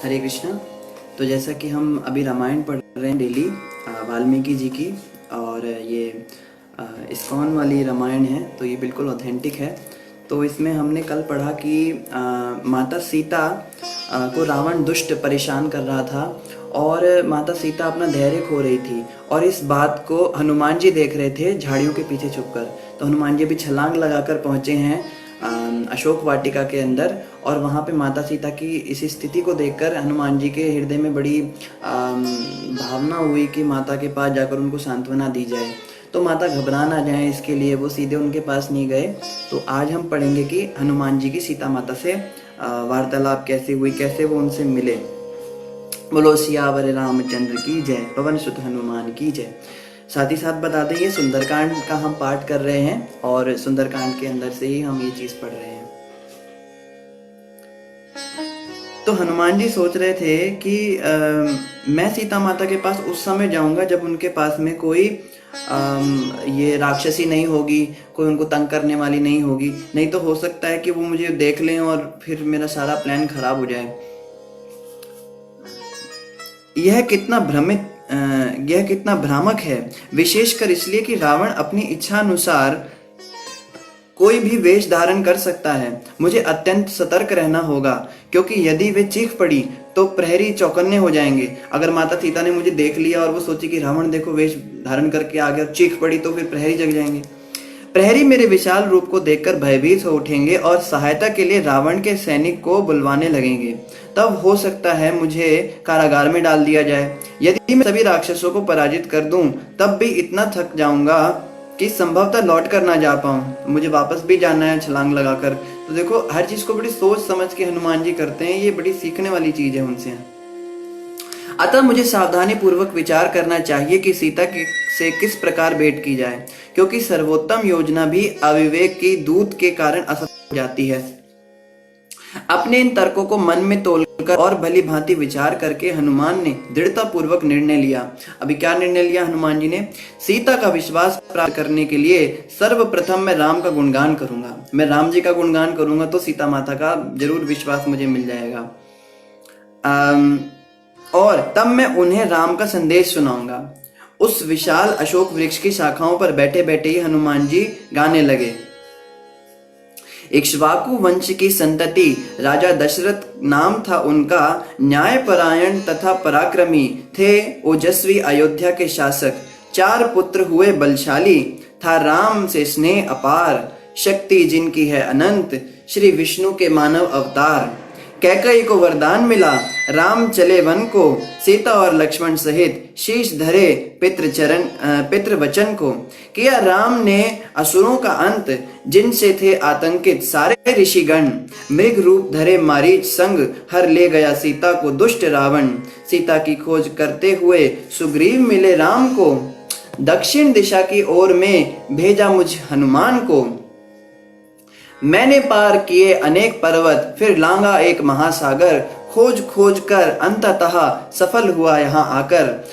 हरे कृष्णा। तो जैसा कि हम अभी रामायण पढ़ रहे हैं डेली वाल्मीकि जी की, और ये इस्कॉन वाली रामायण है, तो ये बिल्कुल ऑथेंटिक है। तो इसमें हमने कल पढ़ा कि माता सीता को रावण दुष्ट परेशान कर रहा था और माता सीता अपना धैर्य खो रही थी, और इस बात को हनुमान जी देख रहे थे झाड़ियों के पीछे छुपकर। तो हनुमान जी भी छलांग लगाकर पहुँचे हैं अशोक वाटिका के अंदर, और वहाँ पे माता सीता की इस स्थिति को देखकर हनुमान जी के हृदय में बड़ी भावना हुई कि माता के पास जाकर उनको सांत्वना दी जाए, तो माता घबरा ना जाए, इसके लिए वो सीधे उनके पास नहीं गए। तो आज हम पढ़ेंगे कि हनुमान जी की सीता माता से वार्तालाप कैसे हुई, कैसे वो उनसे मिले। बोलो सियावर रामचंद्र की जय, पवन सुत हनुमान की जय। साथ ही साथ बता दें, ये सुंदरकांड का हम पाठ कर रहे हैं और सुंदरकांड के अंदर से ही हम ये चीज पढ़ रहे हैं। तो हनुमान जी सोच रहे थे कि मैं सीता माता के पास उस समय जाऊंगा जब उनके पास में कोई ये राक्षसी नहीं होगी, कोई उनको तंग करने वाली नहीं होगी। नहीं तो हो सकता है कि वो मुझे देख लें और फिर मेरा सारा प्लान खराब हो जाए। यह कितना भ्रामक है, विशेषकर इसलिए कि रावण अपनी इच्छा अनुसार कोई भी वेश धारण कर सकता है। मुझे अत्यंत सतर्क रहना होगा, क्योंकि यदि वे चीख पड़ी तो प्रहरी चौकन्ने हो जाएंगे। अगर माता सीता ने मुझे देख लिया और वो सोची कि रावण देखो वेश धारण करके आ गया, चीख पड़ी, तो फिर प्रहरी जग जाएंगे। प्रहरी मेरे विशाल रूप को देखकर भयभीत हो उठेंगे और सहायता के लिए रावण के सैनिक को बुलवाने लगेंगे। तब हो सकता है मुझे कारागार में डाल दिया जाए। यदि मैं सभी राक्षसों को पराजित कर दूं, तब भी इतना थक जाऊंगा कि संभवतः लौट कर ना जा पाऊं। मुझे वापस भी जाना है छलांग लगाकर। तो देखो, हर चीज को बड़ी सोच समझ के हनुमान जी करते हैं, ये बड़ी सीखने वाली चीज है उनसे। अतः मुझे सावधानी पूर्वक विचार करना चाहिए कि सीता से किस प्रकार भेंट की जाए, क्योंकि सर्वोत्तम योजना भी अविवेक की दूत के कारण असफल हो जाती है। अपने इन तर्कों को मन में तोलकर और भली भांति विचार करके हनुमान ने दृढ़ता पूर्वक निर्णय लिया। अभी क्या निर्णय लिया हनुमान जी ने? सीता का विश्वास प्राप्त करने के लिए सर्वप्रथम मैं राम का गुणगान करूंगा। मैं राम जी का गुणगान करूंगा तो सीता माता का जरूर विश्वास मुझे मिल जाएगा। और तब मैं उन्हें राम का संदेश सुनाऊंगा। उस विशाल अशोक वृक्ष की शाखाओं पर बैठे बैठे ही हनुमान जी गाने लगे। इक्ष्वाकु वंश की संतति, राजा दशरथ नाम था उनका, न्यायपरायण तथा पराक्रमी थे, ओजस्वी अयोध्या के शासक। 4 पुत्र हुए बलशाली, था राम से स्नेह अपार, शक्ति जिनकी है अनंत, श्री विष्णु के मानव अवतार। कैकेयी को वरदान मिला, राम चले वन को, सीता और लक्ष्मण सहित शीश धरे पितृ वचन को। किया राम ने असुरों का अंत, जिनसे थे आतंकित सारे ऋषिगण। मृग रूप धरे मारीच संग, हर ले गया सीता को दुष्ट रावण। सीता की खोज करते हुए सुग्रीव मिले राम को, दक्षिण दिशा की ओर में भेजा मुझ हनुमान को। मैंने पार किए अनेक पर्वत, फिर लांगा एक महासागर, खोज खोज कर अंततः सफल हुआ यहाँ आकर।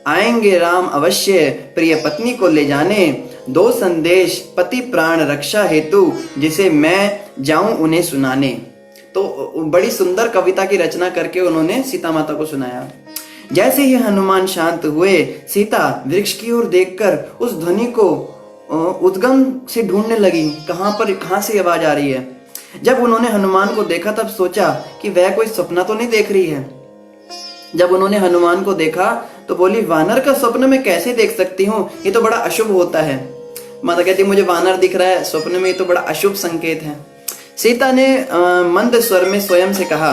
आएंगे राम अवश्य प्रिय पत्नी को ले जाने, 2 संदेश पति प्राण रक्षा हेतु, जिसे मैं जाऊं उन्हें सुनाने। तो बड़ी सुंदर कविता की रचना करके उन्होंने सीता माता को सुनाया। जैसे ही हनुमान शांत हुए, सीता वृक्ष की ओर देखकर उस ध्वनि को उद्गम से ढूंढने लगी, कहां से आवाज आ रही है। जब उन्होंने हनुमान को देखा तब सोचा कि वह कोई सपना तो नहीं देख रही है। जब उन्होंने हनुमान को देखा तो बोली, वानर का स्वप्न में कैसे देख सकती हूँ, ये तो बड़ा अशुभ होता है। माता कहती, मुझे वानर दिख रहा है स्वप्न में, ये तो बड़ा अशुभ संकेत है। सीता ने मंद स्वर में स्वयं से कहा।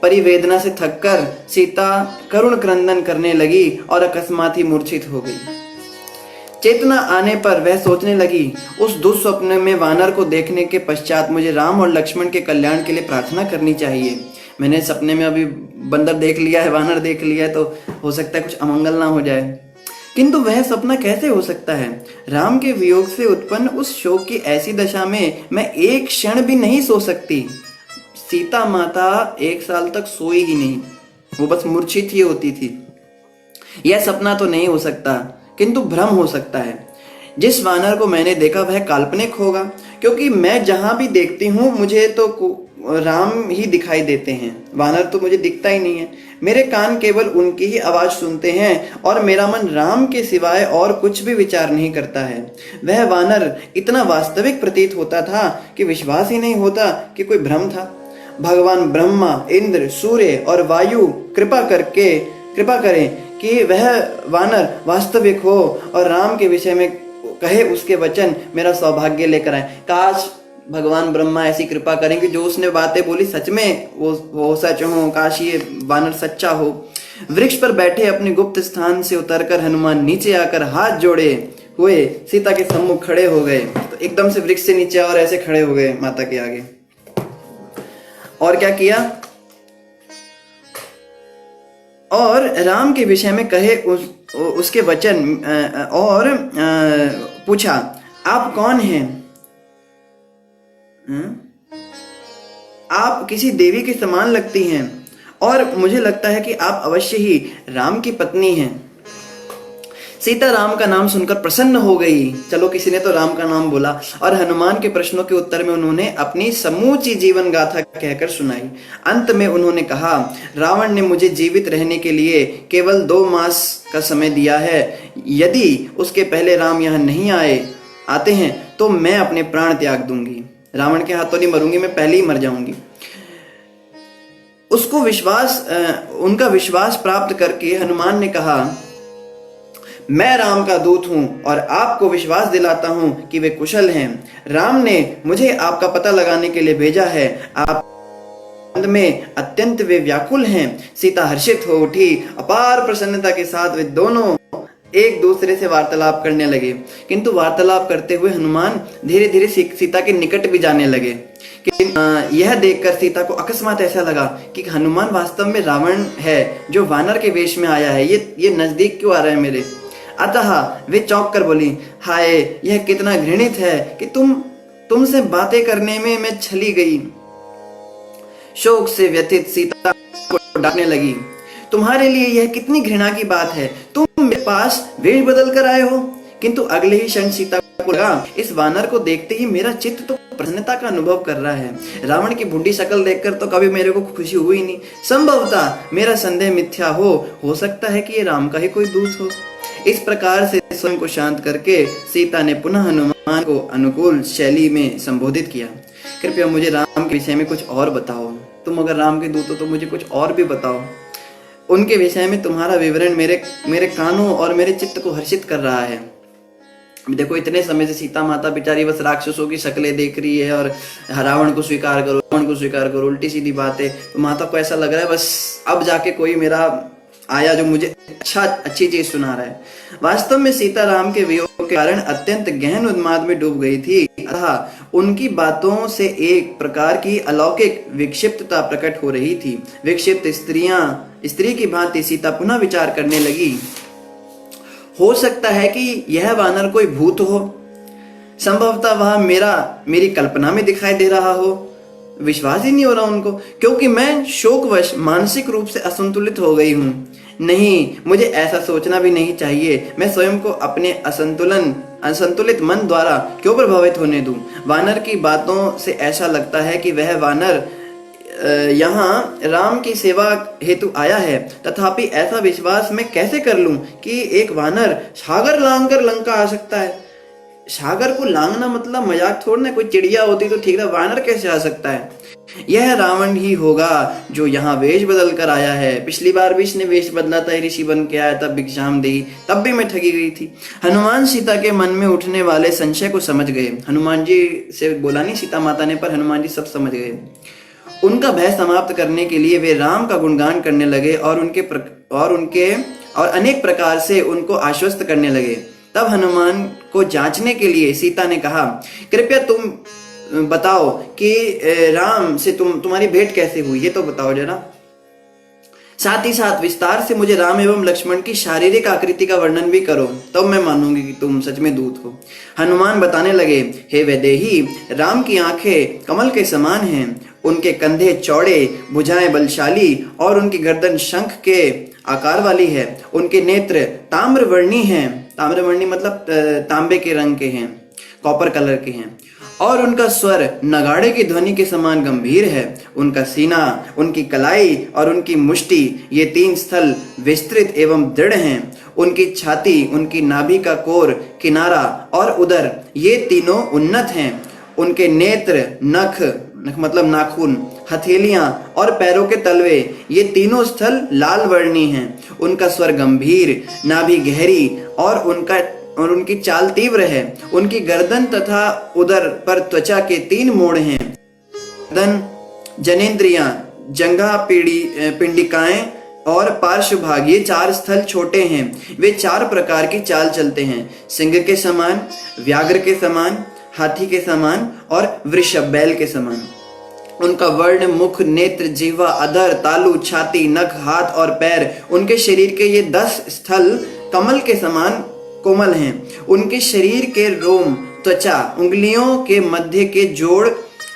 परिवेदना से थककर सीता करुण क्रंदन करने लगी और अकस्मात ही मूर्छित हो गई। चेतना आने पर वह सोचने लगी, उस दुस्वप्न में वानर को देखने के पश्चात मुझे राम और लक्ष्मण के कल्याण के लिए प्रार्थना करनी चाहिए। मैंने सपने में अभी बंदर देख लिया है, वानर देख लिया है, तो हो सकता है कुछ अमंगल ना हो जाए। किंतु वह सपना कैसे हो सकता है? राम के वियोग से उत्पन्न उस शोक की ऐसी दशा में मैं एक क्षण भी नहीं सो सकती। सीता माता 1 साल तक सोई ही नहीं, वो बस मूर्छित ही होती थी। यह सपना तो नहीं हो सकता, किंतु भ्रम हो सकता है। जिस वानर को मैंने देखा वह काल्पनिक होगा, क्योंकि मैं जहां भी देखती हूँ राम ही दिखाई देते हैं, वानर तो मुझे दिखता ही नहीं है। मेरे कान केवल उनकी ही आवाज सुनते हैं और मेरा मन राम के सिवाय और कुछ भी विचार नहीं करता है। वह वानर इतना वास्तविक प्रतीत होता था कि विश्वास ही नहीं होता कि कोई भ्रम था। भगवान ब्रह्मा, इंद्र, सूर्य और वायु कृपा करें कि वह वानर वास्तविक हो और राम के विषय में कहे उसके वचन मेरा सौभाग्य लेकर आए। काश भगवान ब्रह्मा ऐसी कृपा करें कि जो उसने बातें बोली सच में वो सच हो, काश ये वानर सच्चा हो। वृक्ष पर बैठे अपने गुप्त स्थान से उतरकर हनुमान नीचे आकर हाथ जोड़े हुए सीता के सम्मुख खड़े हो गए। तो एकदम से वृक्ष से नीचे और ऐसे खड़े हो गए माता के आगे। और क्या किया? और राम के विषय में कहे उसके वचन और पूछा, आप कौन हैं? आप किसी देवी के समान लगती हैं और मुझे लगता है कि आप अवश्य ही राम की पत्नी हैं। सीता राम का नाम सुनकर प्रसन्न हो गई। चलो, किसी ने तो राम का नाम बोला। और हनुमान के प्रश्नों के उत्तर में उन्होंने अपनी समूची जीवन गाथा कहकर सुनाई। अंत में उन्होंने कहा, रावण ने मुझे जीवित रहने के लिए केवल 2 मास का समय दिया है। यदि उसके पहले राम यहाँ नहीं आते हैं तो मैं अपने प्राण त्याग दूंगी। रावण के हाथों नहीं मरूंगी, मैं पहले ही मर जाऊंगी। उनका विश्वास प्राप्त करके हनुमान ने कहा, मैं राम का दूत हूं और आपको विश्वास दिलाता हूं कि वे कुशल हैं। राम ने मुझे आपका पता लगाने के लिए भेजा है। आप में अत्यंत वे व्याकुल हैं। सीता हर्षित हो उठी। अपार प्रसन्नता के साथ वे दोनों एक दूसरे से वार्तालाप करने लगे। किंतु वार्तालाप करते हुए हनुमान धीरे धीरे सीता के निकट भी जाने लगे। यह देखकर सीता को अकस्मात ऐसा लगा कि हनुमान वास्तव में रावण है जो वानर के वेश में आया है। ये नजदीक क्यों आ रहा है मेरे? अतः वे चौंक कर बोली, हाय, यह कितना घृणित है कि तुमसे बातें करने में मैं छली गई। शोक से व्यथित सीता को डांटने लगी, तुम्हारे लिए यह कितनी घृणा की बात है, तुम मेरे पास वेश बदल कर आए हो। किंतु अगले ही क्षण सीता को लगा, इस वानर को देखते ही मेरा चित्त तो प्रसन्नता का अनुभव कर रहा है। रावण की भूडी शक्ल देखकर तो कभी मेरे को खुशी हुई नहीं। संभवतः मेरा संदेह मिथ्या हो सकता है कि ये राम का ही कोई दूत हो। इस प्रकार से स्वयं को शांत करके सीता ने पुनः हनुमान को अनुकूल शैली में संबोधित किया, कृपया मुझे राम के विषय में कुछ और बताओ। तुम अगर राम के दूत हो तो मुझे कुछ और भी बताओ। उनके विषय में तुम्हारा विवरण मेरे कानों और मेरे चित्त को हर्षित कर रहा है। देखो, इतने समय से सीता माता बेचारी बस राक्षसों की शक्लें देख रही है और रावण को स्वीकार करो, उल्टी सीधी बातें। तो माता को ऐसा लग रहा है बस अब जाके कोई मेरा आया जो मुझे अच्छी चीज सुना रहा है। वास्तव में सीता राम के वियोग के कारण अत्यंत गहन उन्माद में डूब गई थी। अतः उनकी बातों से एक प्रकार की अलौकिक विक्षिप्तता प्रकट हो रही थी। विक्षिप्त स्त्री की भांति सीता पुनः विचार करने लगी, हो सकता है कि यह वानर कोई भूत हो। संभवतः वह मेरी कल्पना में दिखाई दे रहा हो। विश्वास ही नहीं हो रहा उनको, क्योंकि मैं शोकवश मानसिक रूप से असंतुलित हो गई हूँ। नहीं, मुझे ऐसा सोचना भी नहीं चाहिए। मैं स्वयं को अपने असंतुलित मन द्वारा क्यों प्रभावित होने दूं? वानर की बातों से ऐसा लगता है कि वह वानर यहाँ राम की सेवा हेतु आया है। तथापि ऐसा विश्वास मैं कैसे कर लूं कि एक वानर सागर लांघकर लंका आ सकता है? सागर को लांघना मतलब मजाक थोड़ा ना, कोई चिड़िया होती तो ठीक था, वानर कैसे आ सकता है? यह रावण ही होगा जो यहाँ वेश बदल कर आया है। पिछली बार भी इसने वेश बदला था, ऋषि बन के आया था, भिक्षाम दी, तब भी मैं ठगी गई थी। हनुमान सीता के मन में उठने वाले संशय को समझ गए। हनुमान जी से बोला नहीं सीता माता ने, पर हनुमान जी सब समझ गए। उनका भय समाप्त करने के लिए वे राम का गुणगान करने लगे और अनेक प्रकार से उनको आश्वस्त करने लगे। तब हनुमान को जांचने के लिए सीता ने कहा, कृपया तुम बताओ कि राम से तुम्हारी भेंट कैसे हुई, ये तो बताओ जरा। साथ ही साथ विस्तार से मुझे राम एवं लक्ष्मण की शारीरिक आकृति का वर्णन भी करो, तब मैं मानूंगी कि तुम सच में दूत हो। हनुमान बताने लगे, हे वैदेही, राम की आंखें कमल के समान हैं, उनके कंधे चौड़े, भुजाएं बलशाली और उनकी गर्दन शंख के आकार वाली है। उनके नेत्र ताम्रवर्णी हैं, ताम्रवर्णी मतलब तांबे के रंग के हैं, कॉपर कलर के हैं, और उनका स्वर नगाड़े की ध्वनि के समान गंभीर है। उनका सीना, उनकी कलाई और उनकी मुष्टि, ये 3 स्थल विस्तृत एवं दृढ़ हैं। उनकी छाती, उनकी नाभि का कोर, किनारा और उदर, ये तीनों उन्नत हैं। उनके नेत्र, नख मतलब नाखून, हथेलियां और पैरों के तलवे, ये तीनों स्थल लाल वर्णी हैं। उनका स्वर गंभीर, नाभि गहरी और उनकी चाल तीव्र है। उनकी गर्दन तथा उदर पर त्वचा के 3 मोड़ हैं। गर्दन, जनेंद्रियां, जंघा, पिंडिकाएं और पार्श्वभाग, ये 4 स्थल छोटे हैं। वे 4 प्रकार की चाल चलते हैं, सिंह के समान, व्याघ्र के समान, हाथी के समान और वृषभ बैल के समान। उनका वर्ण, मुख, नेत्र, जिह्वा, अधर, तालू, छाती, नख, हाथ और पैर, उनके शरीर के ये 10 स्थल कमल के समान कोमल हैं। उनके शरीर के रोम, त्वचा, उंगलियों के मध्य के जोड़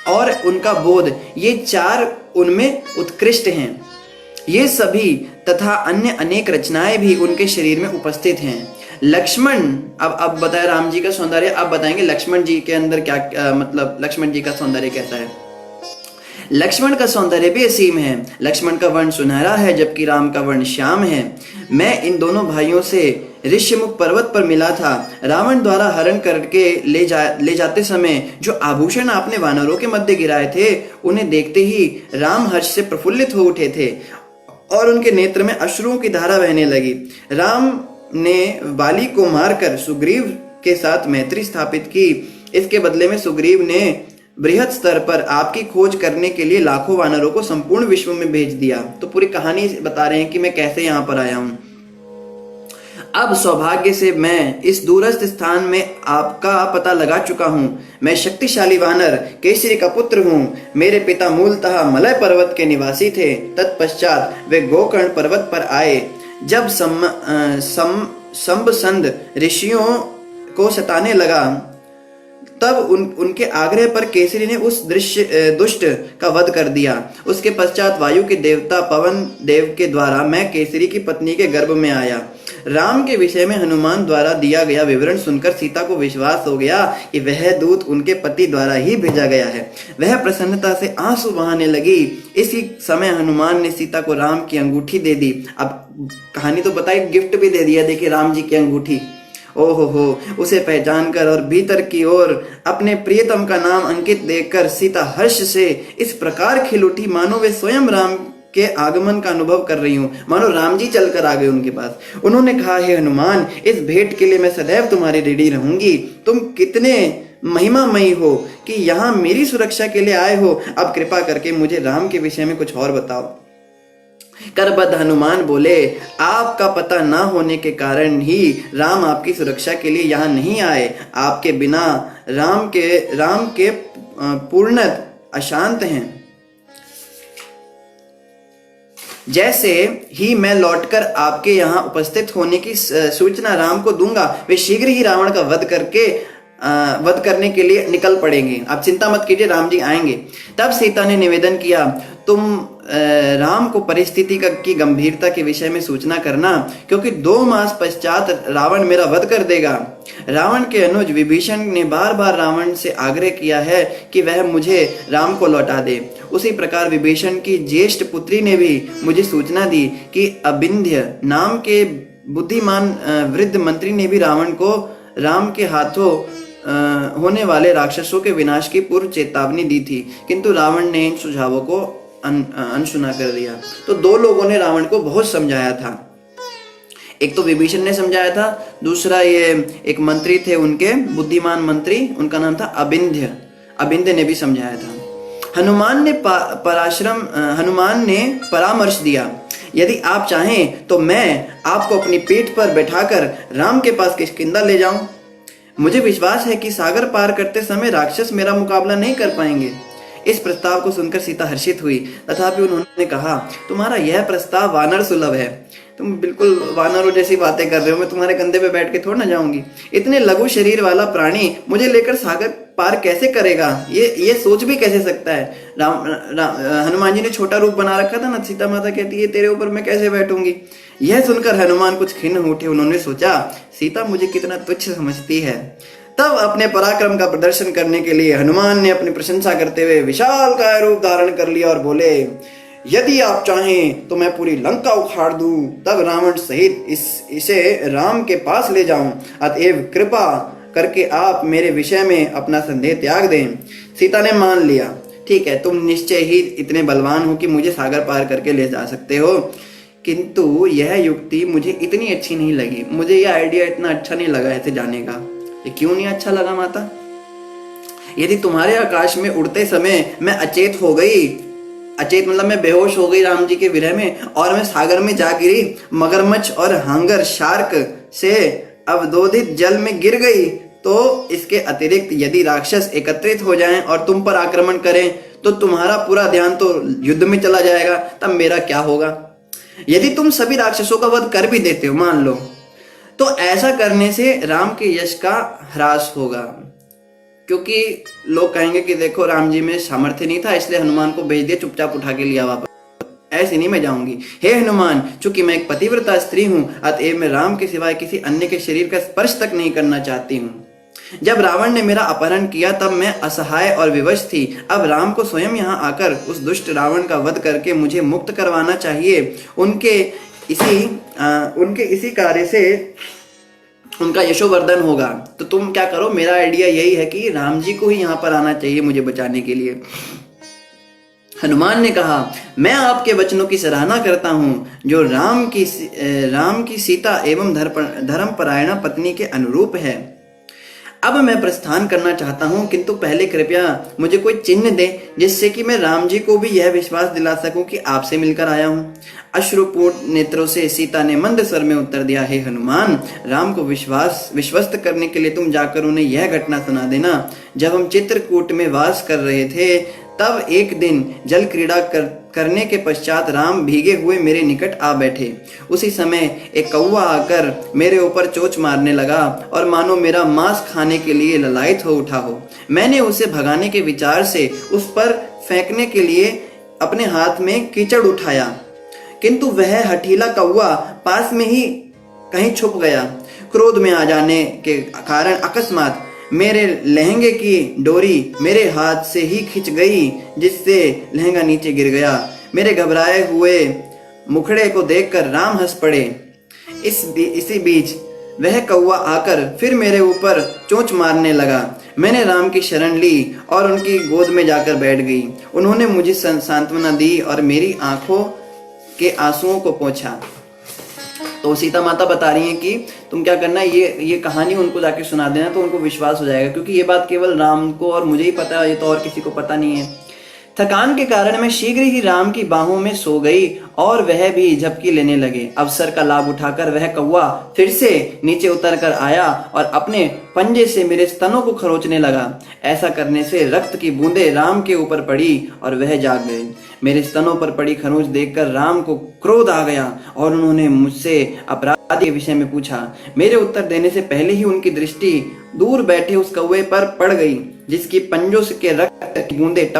और उनका बोध, ये 4 उनमें उत्कृष्ट हैं। ये सभी तथा अन्य अनेक रचनाएं भी उनके शरीर में उपस्थित हैं। लक्ष्मण, अब बताए राम जी का सौंदर्य, अब बताएंगे लक्ष्मण जी के अंदर क्या मतलब लक्ष्मण जी का सौंदर्य कैसा है। लक्ष्मण का सौंदर्य भी असीम है। लक्ष्मण का वर्ण सुनहरा है जबकि राम का वर्ण श्याम है। मैं इन दोनों भाइयों से ऋष्यमुख पर्वत पर मिला था। रावण द्वारा हरण करके ले जाते समय जो आभूषण आपने वानरों के मध्य गिराए थे, उन्हें देखते ही राम हर्ष से प्रफुल्लित हो उठे थे और उनके नेत्र में अश्रुओं की धारा बहने लगी। राम ने बाली को मारकर सुग्रीव के साथ मैत्री स्थापित की। इसके बदले में सुग्रीव ने बृहद स्तर पर आपकी खोज करने के लिए लाखों वानरों को संपूर्ण विश्व में भेज दिया। तो पूरी कहानी बता रहे हैं कि मैं कैसे यहाँ पर आया हूँ। अब सौभाग्य से मैं इस दूरस्थ स्थान में आपका पता लगा चुका हूँ। मैं शक्तिशाली वानर केसरी का पुत्र हूँ। मेरे पिता मूलतः मलय पर्वत के निवासी थे। तत्पश्चात वे गोकर्ण पर्वत पर आए। जब संबसंद ऋषियों को सताने लगा, तब उनके आग्रह पर केसरी ने उस दुष्ट का वध कर दिया। उसके पश्चात वायु के देवता पवन देव के द्वारा मैं केसरी की पत्नी के गर्भ में आया। राम के विषय में हनुमान द्वारा दिया गया विवरण सुनकर सीता को विश्वास हो गया कि वह दूत उनके पति द्वारा ही भेजा गया है। वह प्रसन्नता से आंसू बहाने लगी। इसी समय हनुमान ने सीता को राम की अंगूठी दे दी। अब कहानी तो बताई, गिफ्ट भी दे दिया। देखिए राम जी की अंगूठी, ओहो हो, उसे पहचान कर और भीतर की ओर अपने प्रियतम का नाम अंकित देखकर सीता हर्ष से इस प्रकार खिल उठी मानो वे स्वयं राम के आगमन का अनुभव कर रही हूँ, मानो राम जी चलकर आ गए उनके पास। उन्होंने कहा, हे हनुमान, इस भेंट के लिए मैं सदैव तुम्हारी ऋणी रहूंगी। तुम कितने महिमामयी हो कि यहाँ मेरी सुरक्षा के लिए आए हो। अब कृपा करके मुझे राम के विषय में कुछ और बताओ। करबद्ध हनुमान बोले, आपका पता ना होने के कारण ही राम आपकी सुरक्षा के लिए यहाँ नहीं आए। आपके बिना राम के पूर्णत अशांत हैं। जैसे ही मैं लौटकर आपके यहाँ उपस्थित होने की सूचना राम को दूंगा, वे शीघ्र ही रावण का वध करने के लिए निकल पड़ेंगे। आप चिंता मत कीजिए, राम जी आएंगे। तब सीता ने निवेदन किया, तुम राम को परिस्थिति की गंभीरता के विषय में सूचना करना, क्योंकि 2 मास पश्चात रावण मेरा वध कर देगा। रावण के अनुज विभीषण ने बार बार रावण से आग्रह किया है कि वह मुझे राम को लौटा दे। उसी प्रकार विभीषण की ज्येष्ठ पुत्री ने भी मुझे सूचना दी कि अबिंध्य नाम के बुद्धिमान वृद्ध मंत्री ने भी रावण को राम के हाथों होने वाले राक्षसों के विनाश की पूर्व चेतावनी दी थी, किंतु रावण ने इन सुझावों को अनसुना कर दिया। तो 2 लोगों ने रावण को बहुत समझाया था। एक तो विभीषण ने समझाया था, दूसरा ये एक मंत्री थे उनके, बुद्धिमान मंत्री, उनका नाम था अबिंध्य ने भी समझाया था। हनुमान ने परामर्श दिया, यदि आप चाहें तो मैं आपको अपनी पीठ पर बैठाकर राम के पास किष्किंधा ले जाऊं। मुझे विश्वास है कि सागर पार करते समय राक्षस मेरा मुकाबला नहीं कर पाएंगे। इस प्रस्ताव को सुनकर सीता हर्षित हुई, तथापि उन्होंने कहा, तुम्हारा यह प्रस्ताव वानर सुलभ है। तुम बिल्कुल वानरों जैसी बातें कर रहे हो। मैं तुम्हारे कंधे पे बैठ के थोड़ा ना जाऊंगी। इतने लघु शरीर वाला प्राणी मुझे लेकर सागर पार कैसे करेगा? ये सोच भी कैसे सकता है? हनुमान जी ने छोटा रूप बना रखा था ना। सीता माता कहती है, तेरे ऊपर मैं कैसे बैठूंगी? यह सुनकर हनुमान कुछ खिन्न उठे। उन्होंने सोचा, सीता मुझे कितना तुच्छ समझती है। तब अपने पराक्रम का प्रदर्शन करने के लिए हनुमान ने अपनी प्रशंसा करते हुए विशाल काय रूप धारण कर लिया और बोले, यदि आप चाहें तो मैं पूरी लंका उखाड़ दूं, तब रावण सहित इसे राम के पास ले जाऊं। अतएव कृपा करके आप मेरे विषय में अपना संदेह त्याग दें। सीता ने मान लिया, ठीक है, तुम निश्चय ही इतने बलवान हो कि मुझे सागर पार करके ले जा सकते हो, किंतु यह युक्ति मुझे इतनी अच्छी नहीं लगी। मुझे यह आइडिया इतना अच्छा नहीं लगा ऐसे जाने का। ये क्यों नहीं अच्छा लगा माता? यदि तुम्हारे आकाश में उड़ते समय मैं अचेत हो गई, अचेत मतलब मैं बेहोश हो गई राम जी के विरह में, और मैं सागर में जा गिरी, मगरमच्छ और हांगर शार्क से अवरोधित जल में गिर गई, तो इसके अतिरिक्त यदि राक्षस एकत्रित हो जाएं और तुम पर आक्रमण करें तो तुम्हारा पूरा ध्यान तो युद्ध में चला जाएगा, तब मेरा क्या होगा? यदि तुम सभी राक्षसों का वध कर भी देते हो, मान लो, तो ऐसा करने से राम के यश का ह्रास होगा, क्योंकि लोग कहेंगे कि देखो राम जी में सामर्थ्य नहीं था इसलिए हनुमान को भेज दिया, चुपचाप उठा के लिया वापस। ऐसे नहीं मैं जाऊंगी। हे हनुमान, चूंकि मैं एक पतिव्रता स्त्री हूं, अतएव मैं राम के सिवाय किसी अन्य के शरीर का स्पर्श तक नहीं करना चाहती हूँ। जब रावण ने मेरा अपहरण किया तब मैं असहाय और विवश थी। अब राम को स्वयं यहाँ आकर उस दुष्ट रावण का वध करके मुझे मुक्त करवाना चाहिए। उनके इसी कार्य से उनका यशोवर्धन होगा। तो तुम क्या करो, मेरा आइडिया यही है कि राम जी को ही यहाँ पर आना चाहिए मुझे बचाने के लिए। हनुमान ने कहा, मैं आपके वचनों की सराहना करता हूँ, जो राम की सीता एवं धर्मपरायणा पत्नी के अनुरूप है। अब मैं प्रस्थान करना चाहता हूँ, किंतु पहले कृपया मुझे कोई चिन्ह दें जिससे कि मैं राम जी को भी यह विश्वास दिला सकूं कि आपसे मिलकर आया हूँ। अश्रुपूर्ण नेत्रों से सीता ने मंद स्वर में उत्तर दिया, हे हनुमान, राम को विश्वस्त करने के लिए तुम जाकर उन्हें यह घटना सुना देना। जब हम चित्रकूट में वास कर रहे थे तब एक दिन जल क्रीड़ा करने के पश्चात राम भीगे हुए मेरे निकट आ बैठे। उसी समय एक कौवा आकर मेरे ऊपर चोंच मारने लगा और मानो मेरा मांस खाने के लिए ललायत हो उठा हो। मैंने उसे भगाने के विचार से उस पर फेंकने के लिए अपने हाथ में कीचड़ उठाया, किंतु वह हठीला कौवा पास में ही कहीं छुप गया। क्रोध में आ जाने के कारण अकस्मात मेरे लहंगे की डोरी मेरे हाथ से ही खिंच गई, जिससे लहंगा नीचे गिर गया। मेरे घबराए हुए मुखड़े को देखकर राम हंस पड़े। इसी बीच वह कौवा आकर फिर मेरे ऊपर चोंच मारने लगा। मैंने राम की शरण ली और उनकी गोद में जाकर बैठ गई। उन्होंने मुझे सांत्वना दी और मेरी आंखों के आंसुओं को पोंछा। तो सीता माता बता रही हैं कि तुम क्या करना, ये कहानी उनको जाके सुना देना, तो उनको विश्वास हो जाएगा, क्योंकि ये बात केवल राम को और मुझे ही पता है, ये तो और किसी को पता नहीं है। थकान के कारण मैं शीघ्र ही राम की बाहों में सो गई और वह भी झपकी लेने लगे। अवसर का लाभ उठाकर वह कौवा फिर से नीचे उतर कर आया और अपने पंजे से मेरे स्तनों को खरोचने लगा। ऐसा करने से रक्त की बूंदें राम के ऊपर पड़ी और वह जाग गए। मेरे स्तनों पर पड़ी खरोंच देखकर राम को क्रोध आ गया और उन्होंने मुझसे अपराध के विषय में पूछा। मेरे उत्तर देने से पहले ही उनकी दृष्टि दूर बैठे उस कौवे पर पड़ गई, जिसके पंजों से रक्त की बूंदें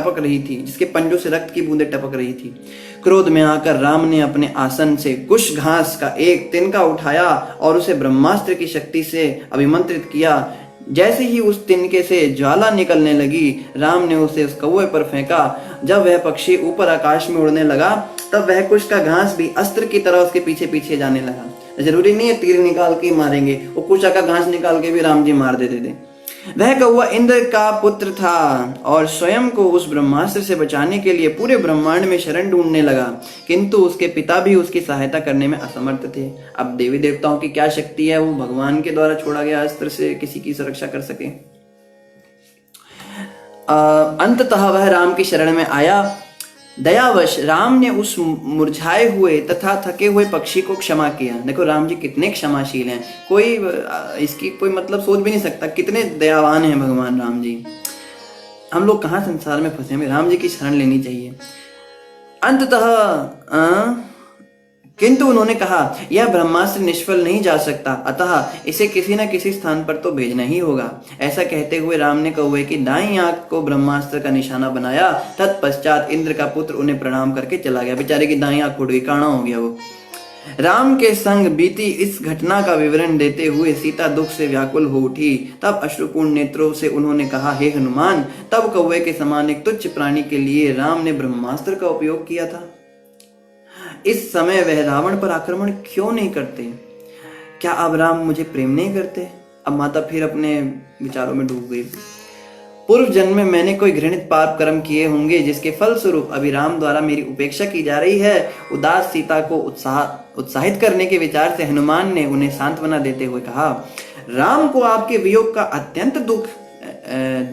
टपक रही थी। क्रोध में आकर राम ने अपने आसन से कुश घास का एक तिनका उठाया और उसे ब्रह्मास्त्र की शक्ति से अभिमंत्रित किया। जैसे ही उस तिनके से ज्वाला निकलने लगी, राम ने उसे उस कौवे पर फेंका। जब वह पक्षी ऊपर आकाश में उड़ने लगा तब वह कुश का घास भी अस्त्र की तरह उसके पीछे पीछे जाने लगा। जरूरी नहीं है तीर निकाल के मारेंगे, वो कुश का घास निकाल के भी राम जी मार देते थे। वह कौवा इंद्र का पुत्र था और स्वयं को उस ब्रह्मास्त्र से बचाने के लिए पूरे ब्रह्मांड में शरण ढूंढने लगा, किंतु उसके पिता भी उसकी सहायता करने में असमर्थ थे। अब देवी देवताओं की क्या शक्ति है, वो भगवान के द्वारा छोड़ा गया अस्त्र से किसी की सुरक्षा कर सके। अंततः वह राम की शरण में आया। दयावश राम ने उस मुरझाए हुए तथा थके हुए पक्षी को क्षमा किया। देखो राम जी कितने क्षमाशील हैं, कोई इसकी कोई मतलब सोच भी नहीं सकता, कितने दयावान हैं भगवान राम जी। हम लोग कहाँ संसार में फंसे, हमें राम जी की शरण लेनी चाहिए। अंततः किंतु उन्होंने कहा, यह ब्रह्मास्त्र निष्फल नहीं जा सकता, अतः इसे किसी न किसी स्थान पर तो भेजना ही होगा। ऐसा कहते हुए राम ने कौवे की दाईं आंख को ब्रह्मास्त्र का निशाना बनाया। तत्पश्चात इंद्र का पुत्र उन्हें प्रणाम करके चला गया। बेचारे की दाईं आंख फूट गई, काना हो गया वो। राम के संग बीती इस घटना का विवरण देते हुए सीता दुख से व्याकुल हो उठी। तब अश्रुपूर्ण नेत्रों से उन्होंने कहा, हे हनुमान, तब कौवे के समान एक तुच्छ प्राणी के लिए राम ने ब्रह्मास्त्र का उपयोग किया था। इस समय वह रावण पर आक्रमण क्यों नहीं करते? क्या अब राम मुझे प्रेम नहीं करते? अब माता फिर अपने विचारों में डूब गई। पूर्व जन्म में मैंने कोई घृणित पाप कर्म किए होंगे जिसके फल स्वरूप अभी राम द्वारा मेरी उपेक्षा की जा रही है। उदास सीता को उत्साहित करने के विचार से हनुमान ने उन्हें सांत्वना देते हुए कहा, राम को आपके वियोग का अत्यंत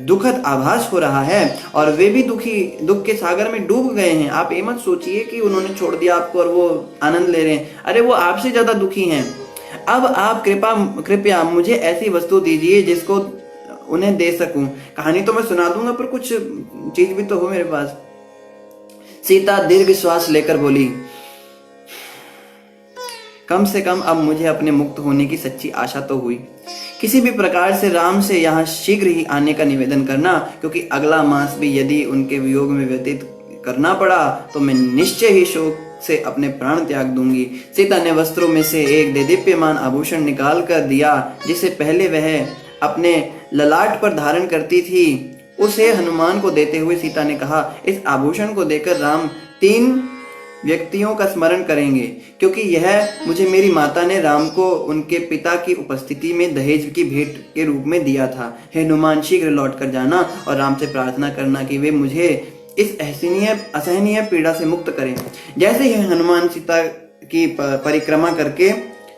दुखद आभास हो रहा है और वे भी दुख के सागर में डूब गए हैं। आप ये मत सोचिए कि उन्होंने छोड़ दिया आपको और वो आनंद ले रहे हैं। अरे वो आपसे ज्यादा दुखी हैं। अब आप कृपया मुझे ऐसी वस्तु दीजिए जिसको उन्हें दे सकूं। कहानी तो मैं सुना दूंगा, पर कुछ चीज भी तो हो मेरे पास। सीता दीर्घ श्वास लेकर बोली, कम से कम अब मुझे अपने मुक्त होने की सच्ची आशा तो हुई। किसी भी प्रकार से राम से यहाँ शीघ्र ही आने का निवेदन करना, क्योंकि अगला मास भी यदि उनके वियोग में व्यतीत करना पड़ा तो मैं निश्चय ही शोक से अपने प्राण त्याग दूंगी। सीता ने वस्त्रों में से एक देदीप्यमान आभूषण निकाल कर दिया, जिसे पहले वह अपने ललाट पर धारण करती थी। उसे हनुमान को देते हुए सीता ने कहा, इस आभूषण को देकर राम 3 व्यक्तियों का स्मरण करेंगे, क्योंकि यह मुझे मेरी माता ने राम को उनके पिता की उपस्थिति में दहेज की भेंट के रूप में दिया था। हे हनुमान, शीघ्र लौट कर जाना और राम से प्रार्थना करना कि वे मुझे इस असहनीय पीड़ा से मुक्त करें। जैसे ही हनुमान सीता की परिक्रमा करके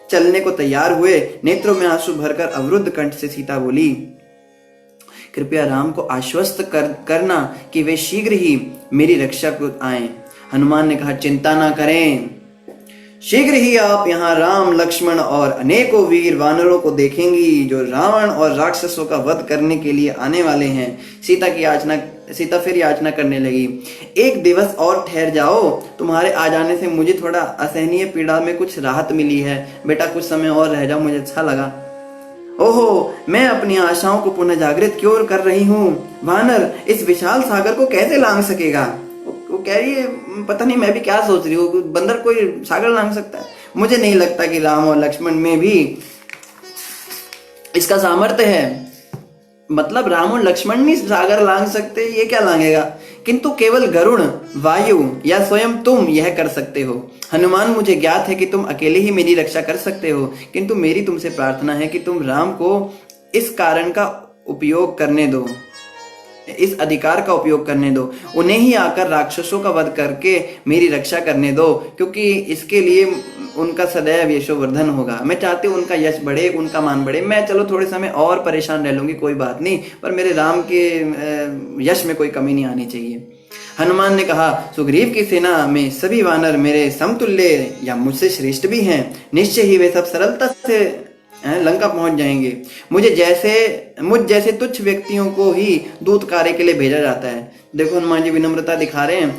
चलने को तैयार हुए, नेत्रों में आंसू भरकर अवरुद्ध कंठ से सीता बोली, कृपया राम को आश्वस्त करना कि वे शीघ्र ही मेरी रक्षा को आएं। हनुमान ने कहा, चिंता ना करें, शीघ्र ही आप यहाँ राम, लक्ष्मण और अनेकों वीर वानरों को देखेंगी जो रावण और राक्षसों का वध करने के लिए आने वाले हैं। सीता फिर याचना करने लगी, एक दिवस और ठहर जाओ। तुम्हारे आ जाने से मुझे थोड़ा असहनीय पीड़ा में कुछ राहत मिली है। बेटा कुछ समय और रह जाओ, मुझे अच्छा लगा। ओहो, मैं अपनी आशाओं को पुनः जागृत क्यों कर रही हूँ। वानर इस विशाल सागर को कैसे लांघ सकेगा? वो कह रही है, पता नहीं मैं भी क्या सोच रही हूँ, बंदर कोई सागर लांघ सकता है? मुझे नहीं लगता कि राम और लक्ष्मण में भी इसका सामर्थ्य है। मतलब राम और लक्ष्मण नहीं सागर लांघ सकते, ये क्या लांघेगा? किंतु केवल गरुड़, वायु या स्वयं तुम यह कर सकते हो। हनुमान, मुझे ज्ञात है कि तुम अकेले ही मेरी रक्षा कर सकते हो, किंतु मेरी तुमसे प्रार्थना है कि तुम राम को इस कारण का उपयोग करने दो, इस अधिकार का उपयोग करने दो। उन्हें ही आकर राक्षसों का वध करके मेरी रक्षा करने दो, क्योंकि इसके लिए उनका सदैव यशोवर्धन होगा। मैं चाहती हूँ उनका यश बढ़े, उनका मान बढ़े। मैं चलो थोड़े समय और परेशान रह लूंगी, कोई बात नहीं, पर मेरे राम के यश में कोई कमी नहीं आनी चाहिए। हनुमान ने कहा, सुग्रीव की सेना में सभी वानर मेरे समतुल्य या मुझसे श्रेष्ठ भी हैं। निश्चय ही वे सब सरलता से लंका पहुंच जाएंगे। मुझ जैसे तुच्छ व्यक्तियों को ही दूत कार्य के लिए भेजा जाता है। देखो हनुमान जी विनम्रता दिखा रहे हैं,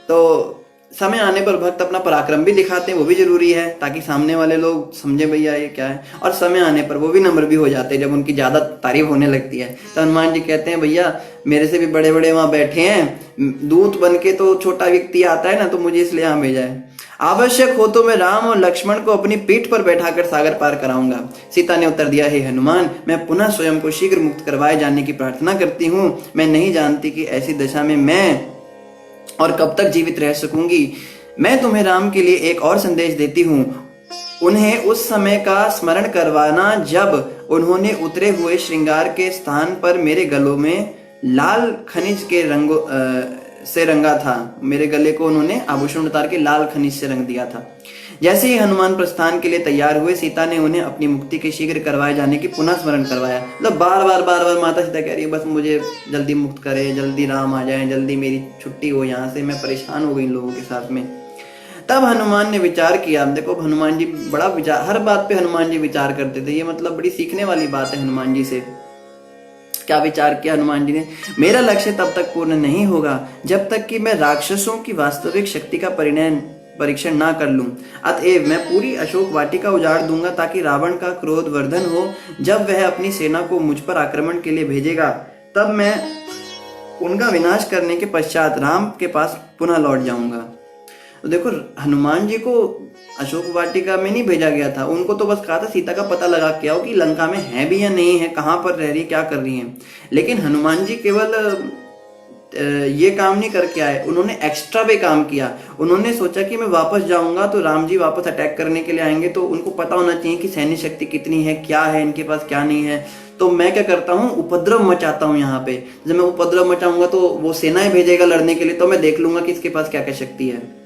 तो समय आने पर भक्त अपना पराक्रम भी दिखाते हैं, वो भी जरूरी है, ताकि सामने वाले लोग समझे भैया ये क्या है। और समय आने पर वो भी नम्र भी हो जाते हैं जब उनकी ज्यादा तारीफ होने लगती है। तो हनुमान जी कहते हैं, भैया मेरे से भी बड़े बड़े वहां बैठे हैं, दूत बन के तो छोटा व्यक्ति आता है ना, तो मुझे इसलिए यहाँ भेजा है। आवश्यक हो तो मैं राम और लक्ष्मण को अपनी पीठ पर बैठाकर सागर पार कराऊंगा। सीता ने उत्तर दिया, हे हनुमान, मैं पुनः स्वयं को शीघ्र मुक्त करवाए जाने की प्रार्थना करती हूँ। मैं नहीं जानती कि ऐसी दशा में मैं और कब तक जीवित रह सकूंगी। मैं तुम्हें राम के लिए एक और संदेश देती हूँ। उन्हें उस समय का स्मरण करवाना जब उन्होंने उतरे हुए श्रृंगार के स्थान पर मेरे गलों में लाल खनिज के रंगों से रंगा था। मेरे गले को उन्होंने आभूषण उतार के लाल खनिज से रंग दिया था। जैसे ही हनुमान प्रस्थान के लिए तैयार हुए, सीता ने उन्हें अपनी मुक्ति के शीघ्र करवाए जाने की पुनः स्मरण करवाया। मतलब बार बार माता सीता कह रही है, बस मुझे जल्दी मुक्त करे, जल्दी राम आ जाए, जल्दी मेरी छुट्टी हो यहाँ से, मैं परेशान हो गई इन लोगों के साथ में। तब हनुमान ने विचार किया। देखो हनुमान जी बड़ा विचार, हर बात पे हनुमान जी विचार करते थे। ये मतलब बड़ी सीखने वाली बात है हनुमान जी से। क्या विचार किया हनुमान जी ने? मेरा लक्ष्य तब तक पूर्ण नहीं होगा जब तक कि मैं राक्षसों की वास्तविक शक्ति का परीक्षण ना कर लूं। अतएव मैं पूरी अशोक वाटिका उजाड़ दूंगा, ताकि रावण का क्रोध वर्धन हो। जब वह अपनी सेना को मुझ पर आक्रमण के लिए भेजेगा, तब मैं उनका विनाश करने के पश्चात राम के पास पुनः लौट जाऊंगा। तो देखो हनुमान जी को अशोक वाटिका में नहीं भेजा गया था, उनको तो बस कहा था सीता का पता लगा के आओ कि लंका में है भी या नहीं है, कहाँ पर रह रही, क्या कर रही है। लेकिन हनुमान जी केवल ये काम नहीं करके आए, उन्होंने एक्स्ट्रा भी काम किया। उन्होंने सोचा कि मैं वापस जाऊंगा तो राम जी वापस अटैक करने के लिए आएंगे, तो उनको पता होना चाहिए कि सैन्य शक्ति कितनी है, क्या है इनके पास, क्या नहीं है। तो मैं क्या करता हूँ, उपद्रव मचाता हूँ यहाँ पे। जब मैं उपद्रव मचाऊंगा तो वो सेनाएं भेजेगा लड़ने के लिए, तो मैं देख लूंगा कि इसके पास क्या क्या शक्ति है।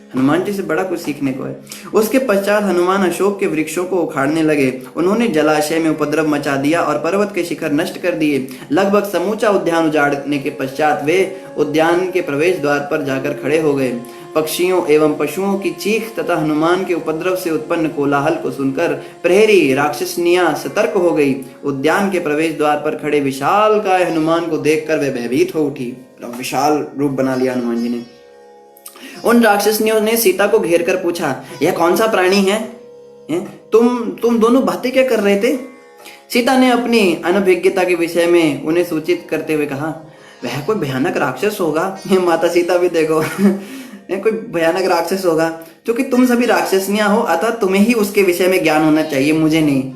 हनुमान जी से बड़ा कुछ सीखने को है। उसके पश्चात हनुमान अशोक के वृक्षों को उखाड़ने लगे। उन्होंने जलाशय में उपद्रव मचा दिया और पर्वत के शिखर नष्ट कर दिए। लगभग समूचा उद्यान उजाड़ने के पश्चात वे उद्यान के प्रवेश द्वार पर जाकर खड़े हो गए। पक्षियों एवं पशुओं की चीख तथा हनुमान के उपद्रव से उत्पन्न कोलाहल को सुनकर प्रहरी राक्षसनियां सतर्क हो गई। उद्यान के प्रवेश द्वार पर खड़े विशालकाय हनुमान को देखकर वे भयभीत हो उठी। विशाल रूप बना लिया हनुमान जी ने। उन राक्षसनियों ने सीता को घेर कर पूछा, यह कौन सा प्राणी है? तुम दोनों बातें क्या कर रहे थे? सीता ने अपनी अनभिज्ञता के विषय में उन्हें सूचित करते हुए कहा, वह कोई भयानक राक्षस होगा। ये माता सीता भी देखो कोई भयानक राक्षस होगा, क्योंकि तुम सभी राक्षसनियां हो, अतः तुम्हें ही उसके विषय में ज्ञान होना चाहिए, मुझे नहीं।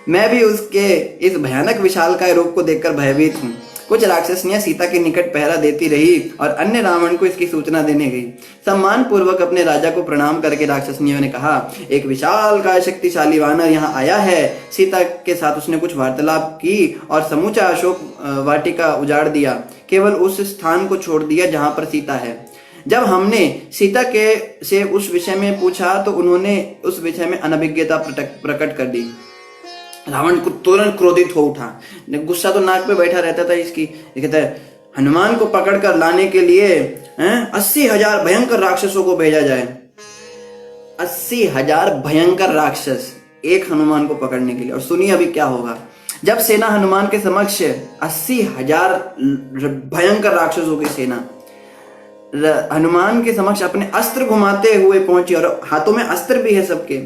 मैं भी उसके इस भयानक विशालकाय रूप को देखकर भयभीत हूँ। कुछ राक्षसनियां सीता के निकट पहरा देती रही और अन्य रावण को इसकी सूचना देने गई। सम्मान पूर्वक अपने राजा को प्रणाम करके राक्षसनियों ने कहा, एक विशालकाय शक्तिशाली वानर यहाँ आया है। सीता के साथ उसने कुछ वार्तालाप की और समूचा अशोक वाटिका उजाड़ दिया, केवल उस स्थान को छोड़ दिया जहां पर सीता है। जब हमने सीता के से उस विषय में पूछा तो उन्होंने उस विषय में अनभिज्ञता प्रकट कर दी। रावण को तुरंत क्रोधित हो उठा, गुस्सा तो नाक पे बैठा रहता था इसकी। ये कहता है, हनुमान को पकड़कर लाने के लिए 80,000 भयंकर राक्षसों को भेजा जाए। 80,000 भयंकर राक्षस एक हनुमान को पकड़ने के लिए। और सुनिए अभी क्या होगा। जब सेना हनुमान के समक्ष 80,000 भयंकर राक्षसों की सेना हनुमान के समक्ष अपने अस्त्र घुमाते हुए पहुंची, और हाथों में अस्त्र भी है सबके,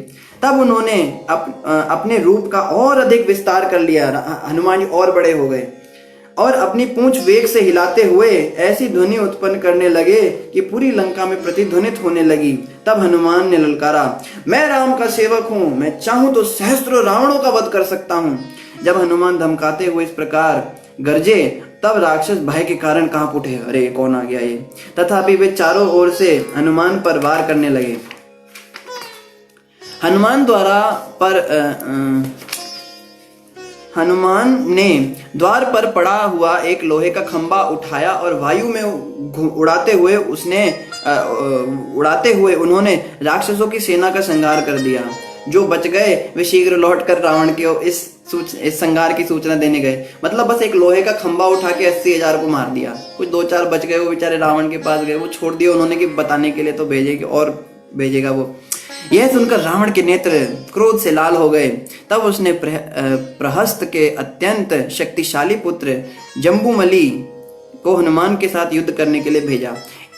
तब उन्होंने अपने रूप का और अधिक विस्तार कर लिया। हनुमान जी और बड़े हो गए और अपनी पूंछ वेग से हिलाते हुए ऐसी ध्वनि उत्पन्न करने लगे कि पूरी लंका में प्रतिध्वनित होने लगी। तब हनुमान ने ललकारा, मैं राम का सेवक हूं, मैं चाहूं तो सहस्त्रों रावणों का वध कर सकता हूं। जब हनुमान धमकाते हुए इस प्रकार गरजे, तब राक्षस भय के कारण कांप उठे। अरे कौन आ गया ये? तथापि वे चारों ओर से हनुमान पर वार करने लगे। हनुमान ने द्वार पर पड़ा हुआ एक लोहे का खंबा उठाया और वायु में उड़ाते हुए उन्होंने राक्षसों की सेना का संहार कर दिया। जो बच गए वे शीघ्र लौटकर रावण के इस संहार की सूचना देने गए। मतलब बस एक लोहे का खंबा उठा के 80,000 को मार दिया। कुछ 2-4 बच गए, वो बेचारे रावण के पास गए, वो छोड़ दिए उन्होंने कि बताने के लिए तो भेजेगा और भेजेगा वो। यह सुनकर रावण के नेत्र क्रोध से लाल हो गए। तब उसने प्रहस्त के अत्यंत शक्तिशाली पुत्र जम्बूमलि को हनुमान के साथ युद्ध करने के लिए भेजा।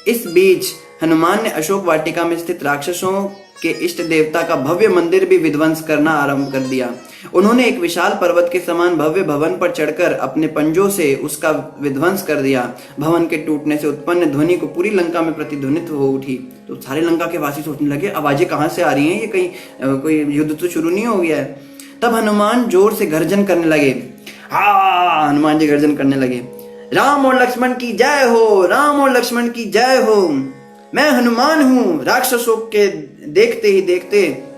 इस बीच हनुमान ने अशोक वाटिका में स्थित राक्षसों के इष्ट देवता का भव्य मंदिर भी विध्वंस करना आरंभ कर दिया। उन्होंने एक विशाल पर्वत के समान भव्य भवन पर चढ़कर अपने पंजों से उसका विध्वंस कर दिया। भवन के टूटने से उत्पन्न ध्वनि को पूरी लंका में प्रतिध्वनित हो उठी। तो सारे लंका के वासी सोचने लगे, आवाजें कहाँ से आ रही हैं? ये कहीं कोई युद्ध तो शुरू नहीं हो गया है। तब हनुमान जोर से गर्जन करने लगे। हनुमान जी गर्जन करने लगे, राम और लक्ष्मण की जय हो, राम और लक्ष्मण की जय हो। मैं हनुमान हूं, राक्षसों के देखते ही देखते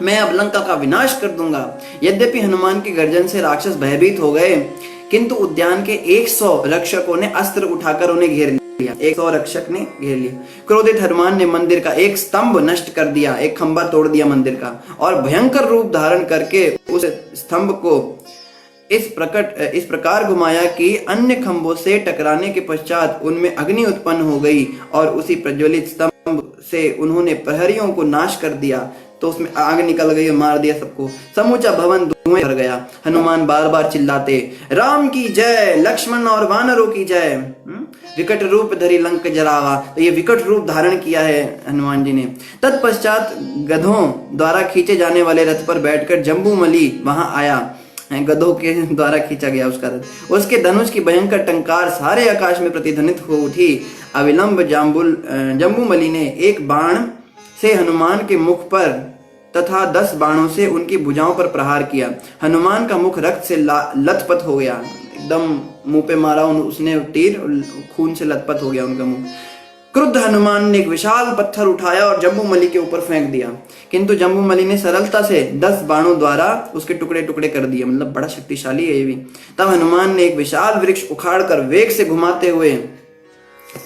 मैं अब लंका का विनाश कर दूंगा। यद्यपि हनुमान की गर्जन से राक्षस भयभीत हो गए, किंतु उद्यान के 100 रक्षकों ने अस्त्र उठाकर उन्हें घेर लिया। 100 रक्षक ने घेर लिया। क्रोधित हनुमान ने मंदिर का एक स्तंभ नष्ट कर दिया, एक खंभा तोड़ दिया मंदिर का, और भयंकर रूप धारण करके उस स्तंभ को इस प्रकार घुमाया कि अन्य खंभों से टकराने के पश्चात उनमें अग्नि उत्पन्न हो गई, और उसी प्रज्वलित स्तंभ से उन्होंने प्रहरियों को नाश कर दिया। तो उसमें आग निकल गई और मार दिया सबको। समूचा भवन धुएं भर गया। हनुमान बार बार चिल्लाते, राम की जय, लक्ष्मण और वानरों की जय। विकट रूप धरी लंक जरावा। तो ये विकट रूप धारण किया है हनुमान जी ने। तत्पश्चात गधों द्वारा खींचे जाने वाले रथ पर बैठकर जम्बूमलि वहां आया। गधों के द्वारा खींचा गया उसका रथ। उसके धनुष की भयंकर टंकार सारे आकाश में प्रतिध्वनित हो उठी। अविलंब जम्बूमलि ने एक बाण से हनुमान के मुख पर तथा 10 बाणों से उनकी भुजाओं पर प्रहार किया। हनुमान का मुख रक्त से लथपथ हो गया, एकदम मुंह पे मारा उसने तीर, खून से लथपथ हो गया उनका मुंह। क्रुद्ध हनुमान ने एक विशाल पत्थर उठाया और जम्बूमलि के ऊपर फेंक दिया, किंतु जम्बूमलि ने सरलता से 10 बाणों द्वारा उसके टुकड़े टुकड़े कर दिए। मतलब बड़ा शक्तिशाली है ये भी। तब हनुमान ने एक विशाल वृक्ष उखाड़कर वेग से घुमाते हुए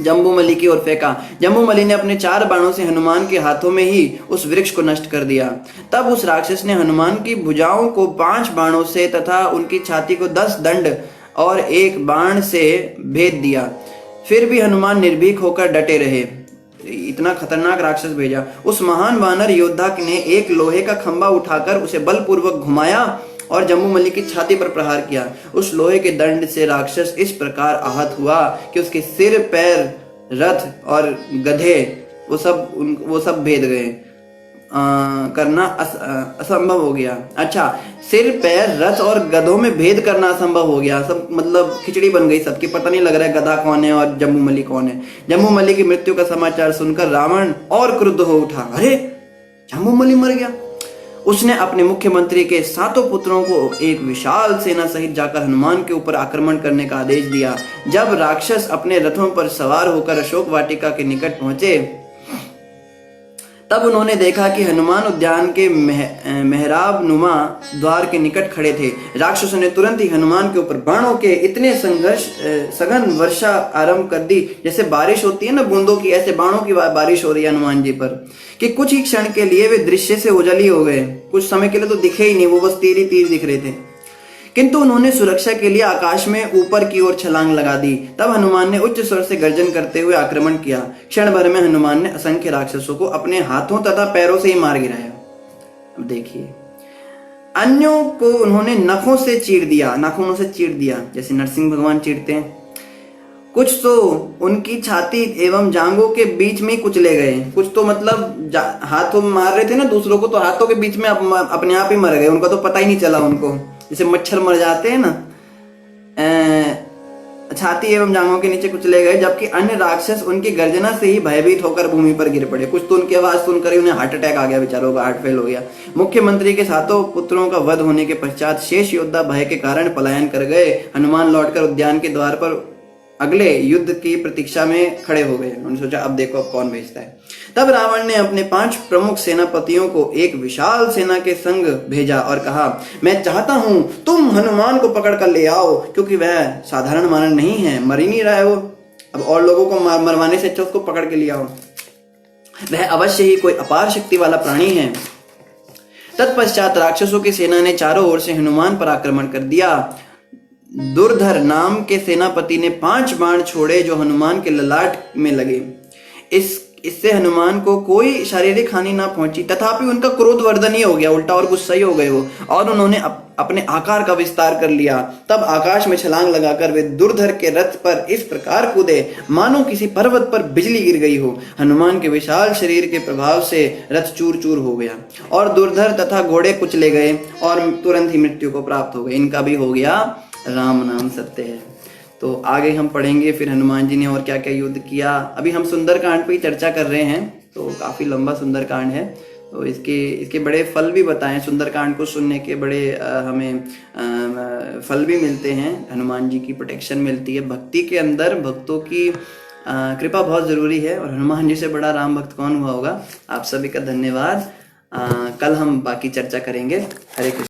जम्बूमलि की ओर फेंका। जम्बूमलि ने अपने 4 बाणों से हनुमान के हाथों में ही उस वृक्ष को नष्ट कर दिया। तब उस राक्षस ने हनुमान की भुजाओं को 5 बाणों से तथा उनकी छाती को 10 दंड और 1 बाण से भेद दिया। फिर भी हनुमान निर्भीक होकर डटे रहे। इतना खतरनाक राक्षस भेजा। उस महान वानर योद्धा ने एक लोहे का खंभा उठाकर उसे बलपूर्वक घुमाया और जम्बूमलि की छाती पर प्रहार किया। उस लोहे के दंड से राक्षस इस प्रकार आहत हुआ कि उसके सिर, पैर, रथ और गधे वो सब भेद गए। करना असंभव हो गया। अच्छा, सिर, पैर, रथ और गधों में भेद करना असंभव हो गया। सब मतलब खिचड़ी बन गई सबकी, पता नहीं लग रहा है गधा कौन है और जम्बूमलि कौन है। जम्बूमलि की मृत्यु का समाचार सुनकर रावण और क्रुद्ध हो उठा। अरे, जम्बूमलि मर गया। उसने अपने मुख्यमंत्री के 7 पुत्रों को एक विशाल सेना सहित जाकर हनुमान के ऊपर आक्रमण करने का आदेश दिया। जब राक्षस अपने रथों पर सवार होकर अशोक वाटिका के निकट पहुंचे, तब उन्होंने देखा कि हनुमान उद्यान के मेहराब नुमा द्वार के निकट खड़े थे। राक्षसों ने तुरंत ही हनुमान के ऊपर बाणों के इतने सघन वर्षा आरंभ कर दी, जैसे बारिश होती है ना बूंदों की, ऐसे बाणों की बारिश हो रही है हनुमान जी पर, कि कुछ ही क्षण के लिए वे दृश्य से ओझल ही हो गए। कुछ समय के लिए तो दिखे ही नहीं, वो बस तीर ही तीर दिख रहे थे। किंतु उन्होंने सुरक्षा के लिए आकाश में ऊपर की ओर छलांग लगा दी। तब हनुमान ने उच्च स्वर से गर्जन करते हुए आक्रमण किया। क्षण भर में हनुमान ने असंख्य राक्षसों को अपने हाथों तथा पैरों से ही मार गिराया। अब देखिए, अन्यों को उन्होंने नाखूनों से चीर दिया, जैसे नरसिंह भगवान चीरते हैं। कुछ तो उनकी छाती एवं जांघों के बीच में कुचले गए। कुछ तो मतलब हाथों में मार रहे थे ना दूसरों को, तो हाथों के बीच में अपने आप ही मर गए। उनका तो पता ही नहीं चला उनको, जैसे मच्छर मर जाते हैं ना। छाती एवं जांघों के नीचे कुचले गए, जबकि अन्य राक्षस उनकी गर्जना से ही भयभीत होकर भूमि पर गिर पड़े। कुछ तो उनकी आवाज सुनकर ही उन्हें हार्ट अटैक आ गया, बेचारों का हार्ट फेल हो गया। मुख्यमंत्री के 7 पुत्रों का वध होने के पश्चात शेष योद्धा भय के कारण पलायन कर गए। हनुमान लौटकर उद्यान के द्वार पर अगले युद्ध की प्रतीक्षा में खड़े हो गए। उन्होंने सोचा अब देखो अब कौन भेजता है। तब रावण ने अपने 5 प्रमुख सेनापतियों को एक विशाल सेना के संग भेजा और कहा, मैं चाहता हूं तुम हनुमान को पकड़ कर ले आओ, क्योंकि वह साधारण मानव नहीं है, मर ही नहीं रहा है वो। अब और लोगों को मरवाने से अच्छा उसको पकड़ के ले आओ, वह अवश्य ही कोई अपार शक्ति वाला प्राणी है। तत्पश्चात राक्षसों की सेना ने चारों ओर से हनुमान पर आक्रमण कर दिया। दुर्धर नाम के सेनापति ने 5 बाण छोड़े जो हनुमान के ललाट में लगे। इससे हनुमान को कोई शारीरिक हानि ना पहुंची, तथापि उनका क्रोध वर्धन ही हो गया, उल्टा और गुस्सा ही हो गए वो, और उन्होंने अपने आकार का विस्तार कर लिया। तब आकाश में छलांग लगाकर वे दुर्धर के रथ पर इस प्रकार कूदे मानो किसी पर्वत पर बिजली गिर गई हो। हनुमान के विशाल शरीर के प्रभाव से रथ चूर चूर हो गया और दुर्धर तथा घोड़े कुचले गए और तुरंत ही मृत्यु को प्राप्त हो गए। इनका भी हो गया राम नाम सत्य है। तो आगे हम पढ़ेंगे फिर हनुमान जी ने और क्या क्या युद्ध किया। अभी हम सुंदरकांड पे ही चर्चा कर रहे हैं, तो काफी लंबा सुंदरकांड है, तो इसके बड़े फल भी बताएं। सुंदरकांड को सुनने के बड़े हमें फल भी मिलते हैं। हनुमान जी की प्रोटेक्शन मिलती है। भक्ति के अंदर भक्तों की कृपा बहुत जरूरी है, और हनुमान जी से बड़ा राम भक्त कौन हुआ होगा। आप सभी का धन्यवाद। कल हम बाकी चर्चा करेंगे। हरे कृष्ण।